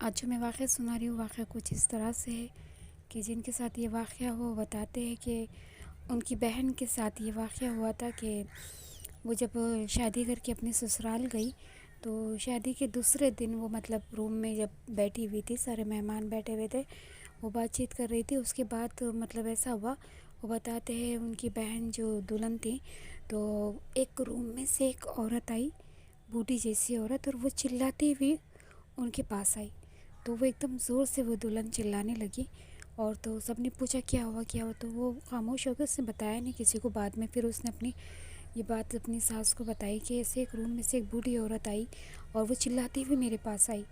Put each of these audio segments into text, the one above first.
آج جو میں واقعہ سنا رہی ہوں، واقعہ کچھ اس طرح سے ہے کہ جن کے ساتھ یہ واقعہ ہوا وہ بتاتے ہیں کہ ان کی بہن کے ساتھ یہ واقعہ ہوا تھا کہ وہ جب شادی کر کے اپنے سسرال گئی تو شادی کے دوسرے دن وہ روم میں جب بیٹھی ہوئی تھی، سارے مہمان بیٹھے ہوئے تھے، وہ بات چیت کر رہی تھی۔ اس کے بعد ایسا ہوا، وہ بتاتے ہیں ان کی بہن جو دلہن تھی تو ایک روم میں سے ایک عورت آئی، بوڑھی جیسی عورت، اور وہ چلاتی ہوئی ان کے پاس آئی تو وہ ایک دم زور سے وہ دلہن چلانے لگی، اور تو سب نے پوچھا کیا ہوا کیا ہوا، تو وہ خاموش ہو گئی، اس نے بتایا نہیں کسی کو۔ بعد میں پھر اس نے یہ بات اپنی ساس کو بتائی کہ ایسے ایک روم میں سے ایک بوڑھی عورت آئی اور وہ چلاتی ہوئی میرے پاس آئی۔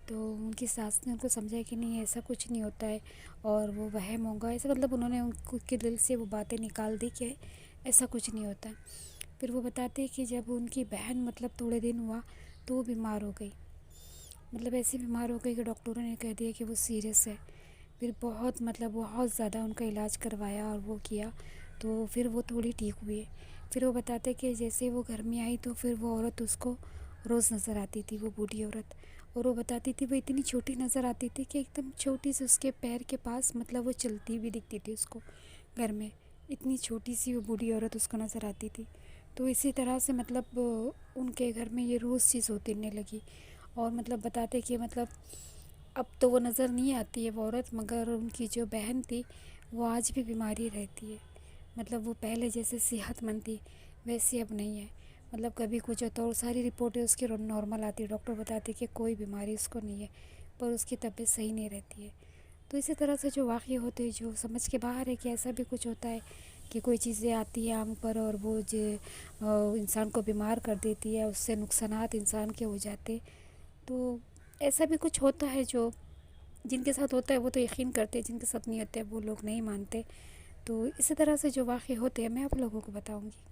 تو ان کی ساس نے ان کو سمجھایا کہ نہیں ایسا کچھ نہیں ہوتا ہے، اور وہ وہم ہوگا، ایسا انہوں نے ان کے دل سے وہ باتیں نکال دی کہ ایسا کچھ نہیں ہوتا ہے۔ پھر وہ بتاتے ہیں کہ جب ان کی بہن تھوڑے دن ہوا تو وہ بیمار ہو گئی، ایسی بیمار ہو گئی کہ ڈاکٹروں نے کہہ دیا کہ وہ سیریس ہے۔ پھر بہت بہت زیادہ ان کا علاج کروایا اور وہ کیا تو پھر وہ تھوڑی ٹھیک ہوئی ہے۔ پھر وہ بتاتے کہ جیسے وہ گھر میں آئی تو پھر وہ عورت اس کو روز نظر آتی تھی، وہ بوڑھی عورت، اور وہ بتاتی تھی وہ اتنی چھوٹی نظر آتی تھی کہ ایک دم چھوٹی سی اس کے پیر کے پاس وہ چلتی بھی دکھتی تھی اس کو گھر میں، اتنی چھوٹی سی وہ بوڑھی عورت اس کو نظر آتی تھی۔ تو اسی طرح سے ان کے گھر میں یہ روز چیز ہوتی رہنے لگی، اور بتاتے کہ اب تو وہ نظر نہیں آتی ہے وہ عورت، مگر ان کی جو بہن تھی وہ آج بھی بیماری رہتی ہے، وہ پہلے جیسے صحت مند تھی ویسی اب نہیں ہے، کبھی کچھ ہوتا اور ساری رپورٹیں اس کی نارمل آتی ہے، ڈاکٹر بتاتے کہ کوئی بیماری اس کو نہیں ہے، پر اس کی طبیعت صحیح نہیں رہتی ہے۔ تو اسی طرح سے جو واقعے ہوتے ہیں جو سمجھ کے باہر ہے کہ ایسا بھی کچھ ہوتا ہے کہ کوئی چیزیں آتی ہیں ہم پر اور وہ انسان کو بیمار کر دیتی ہے، اس سے نقصانات انسان کے ہو جاتے، تو ایسا بھی کچھ ہوتا ہے۔ جو جن کے ساتھ ہوتا ہے وہ تو یقین کرتے، جن کے ساتھ نہیں ہوتا ہے وہ لوگ نہیں مانتے۔ تو اسی طرح سے جو واقعے ہوتے ہیں میں آپ لوگوں کو بتاؤں گی۔